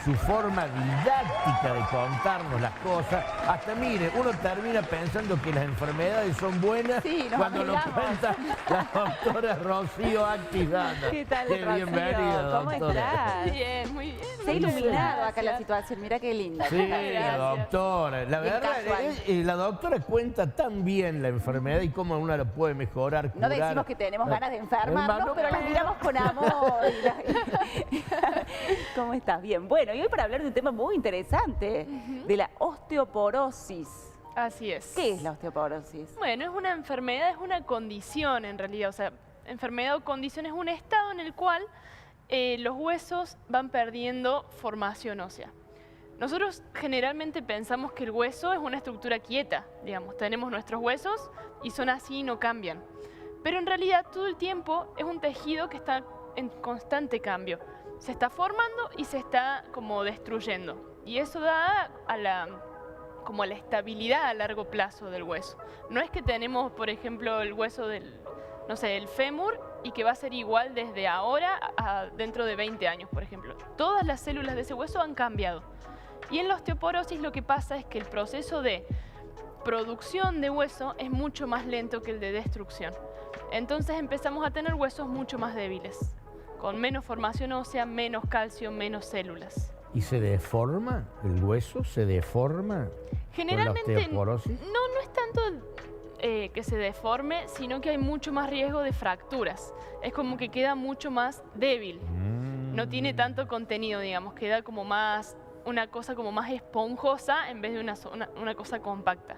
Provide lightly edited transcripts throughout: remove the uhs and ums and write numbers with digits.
su forma didáctica de contarnos las cosas. Hasta, mire, uno termina pensando que las enfermedades son buenas cuando lo cuenta la doctora Rocío Antillana. ¿Qué tal, Qué Rocío? bienvenida, ¿Cómo doctora. estás? Bien, muy bien. Se ha iluminado acá la situación, mira qué linda. Sí, la doctora. La Bien verdad, casual. la doctora cuenta tan bien la enfermedad y cómo uno la puede mejorar, No curar. decimos que tenemos ganas de enfermarnos, Hermano, pero las miramos con amor. ¿Cómo estás? Bien. Bueno, y hoy para hablar de un tema muy interesante, de la osteoporosis. Así es. ¿Qué es la osteoporosis? Bueno, es una enfermedad, es una condición en realidad. O sea, enfermedad o condición es un estado en el cual los huesos van perdiendo formación ósea. Nosotros generalmente pensamos que el hueso es una estructura quieta, digamos. Tenemos nuestros huesos y son así y no cambian. Pero en realidad todo el tiempo es un tejido que está en constante cambio. Se está formando y se está como destruyendo. Y eso da a la estabilidad a largo plazo del hueso. No es que tenemos, por ejemplo, el hueso del, no sé, el fémur y que va a ser igual desde ahora a dentro de 20 años, por ejemplo. Todas las células de ese hueso han cambiado. Y en la osteoporosis lo que pasa es que el proceso de producción de hueso es mucho más lento que el de destrucción. Entonces empezamos a tener huesos mucho más débiles, con menos formación ósea, menos calcio, menos células. ¿Y se deforma el hueso? ¿Se deforma Generalmente con la osteoporosis? no es tanto que se deforme, sino que hay mucho más riesgo de fracturas. Es como que queda mucho más débil. No tiene tanto contenido, digamos, queda como más una cosa como más esponjosa en vez de una cosa compacta.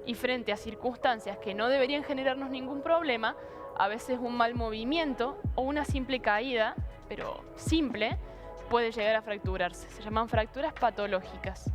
Y frente a circunstancias que no deberían generarnos ningún problema, a veces un mal movimiento o una simple caída, pero simple, puede llegar a fracturarse. Se llaman fracturas patológicas.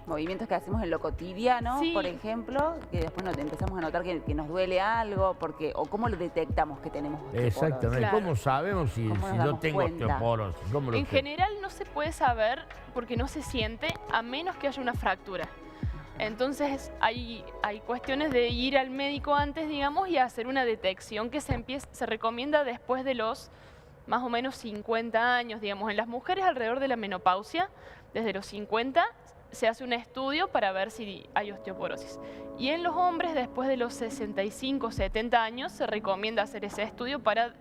Movimientos que hacemos en lo cotidiano, Sí. por ejemplo, que después empezamos a notar que nos duele algo, o cómo lo detectamos que tenemos osteoporosis. Exactamente. Claro. ¿Cómo sabemos si ¿Cómo nos yo damos tengo cuenta? osteoporosis? ¿Cómo lo En sé? general no se puede saber porque no se siente a menos que haya una fractura. Entonces hay cuestiones de ir al médico antes, digamos, y hacer una detección que se recomienda después de los más o menos 50 años, digamos. En las mujeres alrededor de la menopausia, desde los 50, se hace un estudio para ver si hay osteoporosis. Y en los hombres, después de los 65, 70 años, se recomienda hacer ese estudio para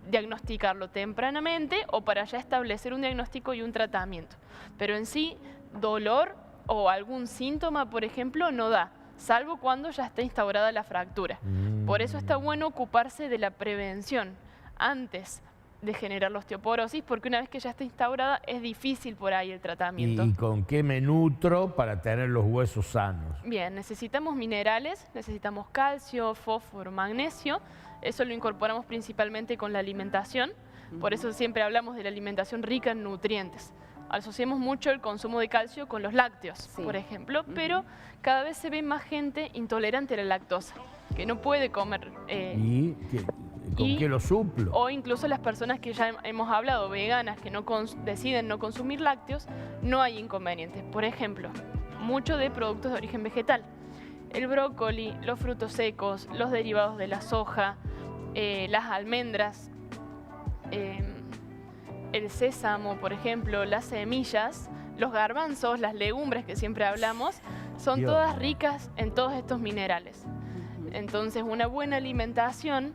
diagnosticarlo tempranamente o para ya establecer un diagnóstico y un tratamiento. Pero en sí, dolor o algún síntoma, por ejemplo, no da, salvo cuando ya está instaurada la fractura. Por eso está bueno ocuparse de la prevención antes de generar la osteoporosis, porque una vez que ya está instaurada es difícil por ahí el tratamiento. ¿Y con qué me nutro para tener los huesos sanos? Bien, necesitamos minerales, necesitamos calcio, fósforo, magnesio. Eso lo incorporamos principalmente con la alimentación. Por eso siempre hablamos de la alimentación rica en nutrientes. Asociamos mucho el consumo de calcio con los lácteos, por ejemplo, pero cada vez se ve más gente intolerante a la lactosa, que no puede comer. ¿Y con qué lo suplo? O incluso las personas que ya hemos hablado, veganas, que deciden no consumir lácteos, no hay inconvenientes. Por ejemplo, mucho de productos de origen vegetal. El brócoli, los frutos secos, los derivados de la soja, las almendras, el sésamo, por ejemplo, las semillas, los garbanzos, las legumbres que siempre hablamos, son todas ricas en todos estos minerales. Entonces, una buena alimentación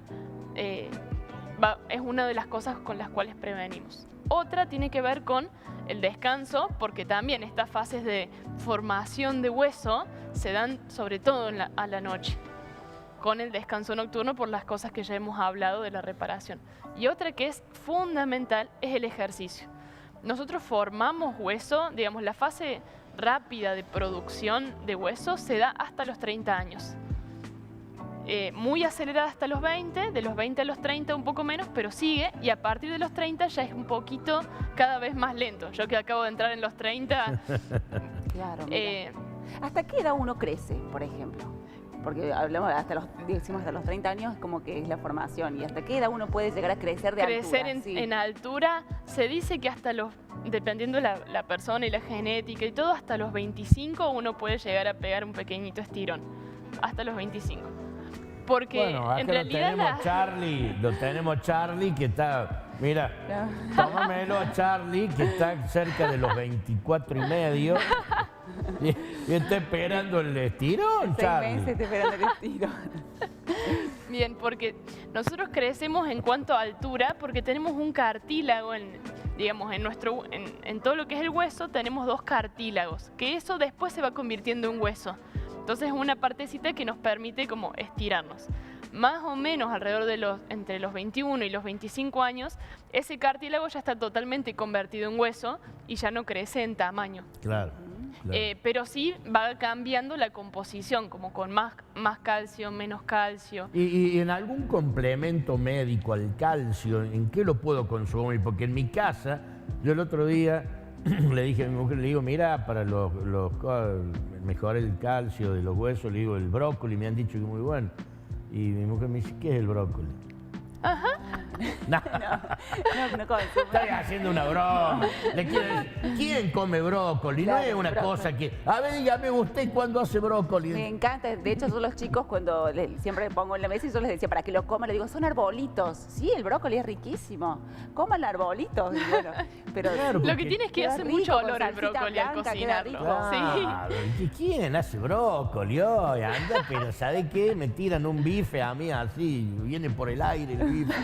es una de las cosas con las cuales prevenimos. Otra tiene que ver con el descanso, porque también estas fases de formación de hueso se dan sobre todo a la noche, con el descanso nocturno por las cosas que ya hemos hablado de la reparación. Y otra que es fundamental es el ejercicio. Nosotros formamos hueso, digamos, la fase rápida de producción de hueso se da hasta los 30 años. Muy acelerada hasta los 20, de los 20 a los 30 un poco menos, pero sigue, y a partir de los 30 ya es un poquito cada vez más lento. Yo que acabo de entrar en los 30... Claro, ¿hasta qué edad uno crece, por ejemplo? Porque hablamos decimos hasta los 30 años como que es la formación. ¿Y hasta qué edad uno puede llegar a crecer de altura? Crecer en altura, se dice que hasta los, dependiendo la persona y la genética y todo, hasta los 25 uno puede llegar a pegar un pequeñito estirón. Hasta los 25. Porque bueno, acá en realidad lo tenemos Charlie que está Mira, tómamelo a Charlie, que está cerca de los 24 y medio. Y está esperando el estirón, Charlie. 6 meses está esperando el estirón. Bien, porque nosotros crecemos en cuanto a altura porque tenemos un cartílago, digamos, en todo lo que es el hueso tenemos 2 cartílagos, que eso después se va convirtiendo en hueso. Entonces es una partecita que nos permite como estirarnos. Más o menos alrededor de entre los 21 y los 25 años, ese cartílago ya está totalmente convertido en hueso y ya no crece en tamaño. Claro. Pero sí va cambiando la composición, como con más calcio, menos calcio. ¿Y en algún complemento médico al calcio, en qué lo puedo consumir? Porque en mi casa, yo el otro día le dije a mi mujer, le digo, mira, para mejorar el calcio de los huesos, le digo, el brócoli, me han dicho que es muy bueno. Y mi mujer me dice, ¿qué es el brócoli? Ajá. No consumo. Estoy haciendo una broma. ¿Quién come brócoli? Claro, no es una brócoli. cosa que... A ver, dígame usted cuándo hace brócoli. Me encanta. De hecho, yo los chicos cuando siempre pongo en la mesa y yo les decía, para que lo coman, les digo, son arbolitos. Sí, el brócoli es riquísimo. Coman arbolitos. Y bueno, pero Claro, Lo que tiene es que queda hace rico, mucho con olor el salsita brócoli al blanca, queda cocinarlo. rico. Claro, ¿y quién hace brócoli hoy? Anda, pero ¿sabe qué? Me tiran un bife a mí así, viene por el aire el bife.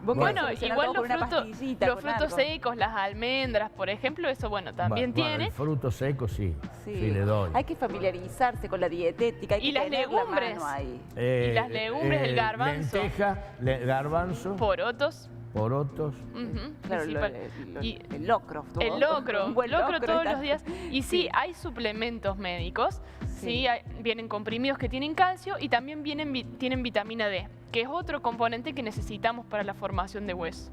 Bueno, solucionar igual todo con una pastillita, los con frutos algo. secos, las almendras, por ejemplo, eso bueno, también Bueno, tiene. el fruto seco sí le doy. Hay que familiarizarse con la dietética. Hay Y que las tener la legumbres. mano ahí. Y las legumbres, el garbanzo. Lenteja, garbanzo, Porotos. porotos. Ujú, Claro, principal. el locro. todo. El locro, Un buen locro todos está- los días. Y sí, hay suplementos médicos, Sí. vienen comprimidos que tienen calcio y también tienen vitamina D, que es otro componente que necesitamos para la formación de hueso.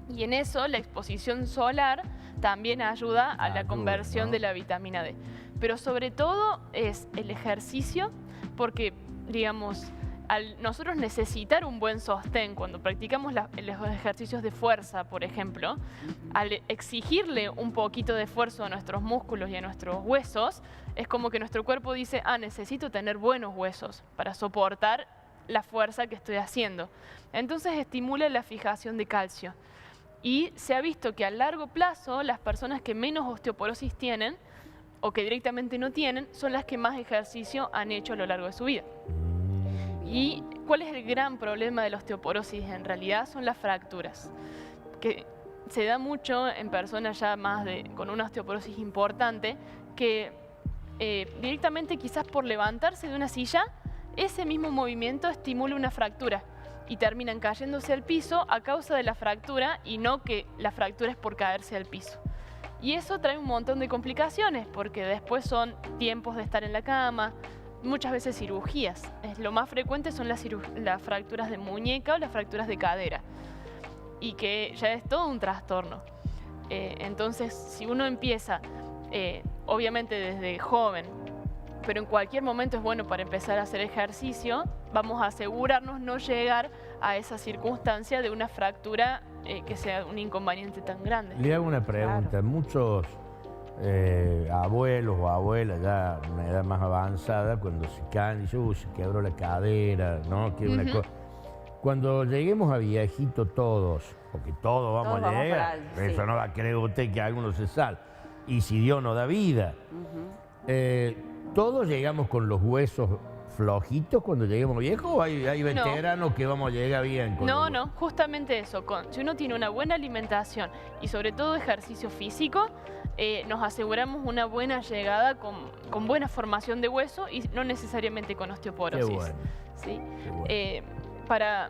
Y en eso la exposición solar también ayuda a la Ayuda, conversión ¿no? de la vitamina D. Pero sobre todo es el ejercicio, porque, digamos, al nosotros necesitar un buen sostén cuando practicamos los ejercicios de fuerza, por ejemplo, al exigirle un poquito de esfuerzo a nuestros músculos y a nuestros huesos, es como que nuestro cuerpo dice, necesito tener buenos huesos para soportar la fuerza que estoy haciendo. Entonces estimula la fijación de calcio. Y se ha visto que a largo plazo las personas que menos osteoporosis tienen o que directamente no tienen son las que más ejercicio han hecho a lo largo de su vida. ¿Y cuál es el gran problema de la osteoporosis? En realidad son las fracturas, que se da mucho en personas ya con una osteoporosis importante, que directamente quizás por levantarse de una silla, ese mismo movimiento estimula una fractura y terminan cayéndose al piso a causa de la fractura y no que la fractura es por caerse al piso. Y eso trae un montón de complicaciones porque después son tiempos de estar en la cama, muchas veces cirugías. Lo más frecuente son las fracturas de muñeca o las fracturas de cadera y que ya es todo un trastorno. Entonces, si uno empieza, obviamente desde joven, pero en cualquier momento es bueno para empezar a hacer ejercicio, vamos a asegurarnos no llegar a esa circunstancia de una fractura que sea un inconveniente tan grande. Le hago una pregunta. Claro. Muchos abuelos o abuelas ya a una edad más avanzada, cuando se caen, dicen, se quebró la cadera, ¿no? Que una cosa. Cuando lleguemos a viejito todos, porque todos vamos a llegar, eso no va a creer usted que algunos se sal. Y si Dios nos da vida, ¿todos llegamos con los huesos flojitos cuando lleguemos viejos o hay veteranos que vamos a llegar bien? No, justamente eso. Si uno tiene una buena alimentación y sobre todo ejercicio físico, nos aseguramos una buena llegada con buena formación de hueso y no necesariamente con osteoporosis. Qué bueno. ¿Sí? Qué bueno.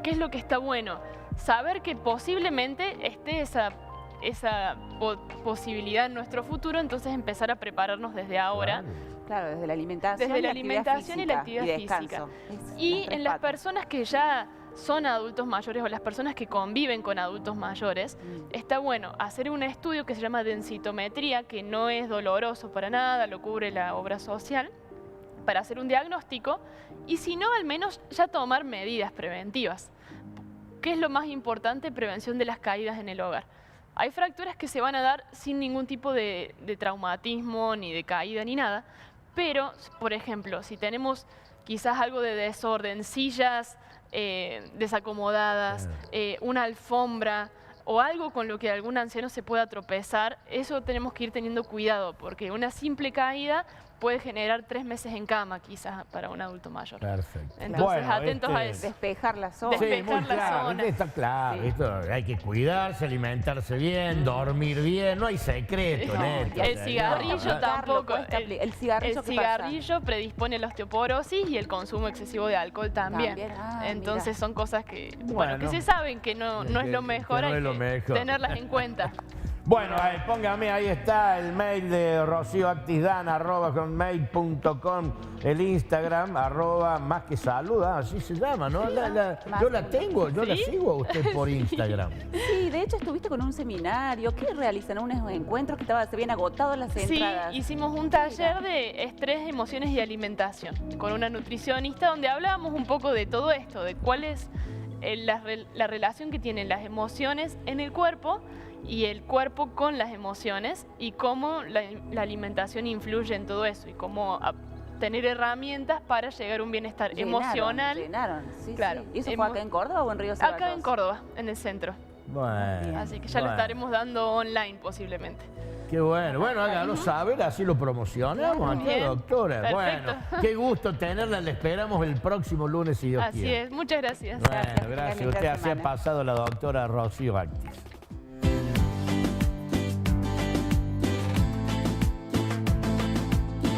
¿Qué es lo que está bueno? Saber que posiblemente esté esa posibilidad en nuestro futuro, entonces empezar a prepararnos desde ahora. Claro, desde la alimentación, Desde la alimentación y la actividad física. Y en las personas que ya son adultos mayores o las personas que conviven con adultos mayores, está bueno hacer un estudio que se llama densitometría, que no es doloroso para nada, lo cubre la obra social, para hacer un diagnóstico y si no, al menos ya tomar medidas preventivas. ¿Qué es lo más importante? Prevención de las caídas en el hogar. Hay fracturas que se van a dar sin ningún tipo de traumatismo, ni de caída, ni nada, pero, por ejemplo, si tenemos quizás algo de desorden, sillas desacomodadas, una alfombra o algo con lo que algún anciano se pueda tropezar, eso tenemos que ir teniendo cuidado, porque una simple caída puede generar 3 meses en cama, quizás, para un adulto mayor. Perfecto. Entonces, bueno, atentos a eso. Despejar la zona. Sí, Despejar muy la claro, zona. está claro. Sí. Esto, hay que cuidarse, alimentarse bien, dormir bien, no hay secreto en esto. El cigarrillo tampoco. El cigarrillo, El cigarrillo predispone a la osteoporosis y el consumo excesivo de alcohol también. Entonces son cosas que, que se saben que no es lo mejor, hay que tenerlas en cuenta. Bueno, póngame, ahí está el mail de rocioactisdan@hotmail.com, el Instagram, @más que saluda, así se llama, ¿no? Yo la tengo, yo la sigo a usted por Instagram. Sí, de hecho estuviste con un seminario. ¿Qué realizan? Unos encuentros que se habían agotado las entradas. Sí, hicimos un taller de estrés, emociones y alimentación con una nutricionista donde hablábamos un poco de todo esto, de cuál es la relación que tienen las emociones en el cuerpo y el cuerpo con las emociones y cómo la alimentación influye en todo eso y cómo tener herramientas para llegar a un bienestar emocional. Sí, claro. Sí. ¿Y eso fue acá en Córdoba o en Río Ceballos? Acá en Córdoba, en el centro. Bueno, así que ya lo estaremos dando online posiblemente. Qué bueno. Bueno, hágalo saber, así lo promocionamos aquí, doctora. Perfecto. Bueno, qué gusto tenerla. Le esperamos el próximo lunes, si Dios quiere. Así es. Muchas gracias. Bueno, gracias. Usted así ha pasado la doctora Rocío Actis.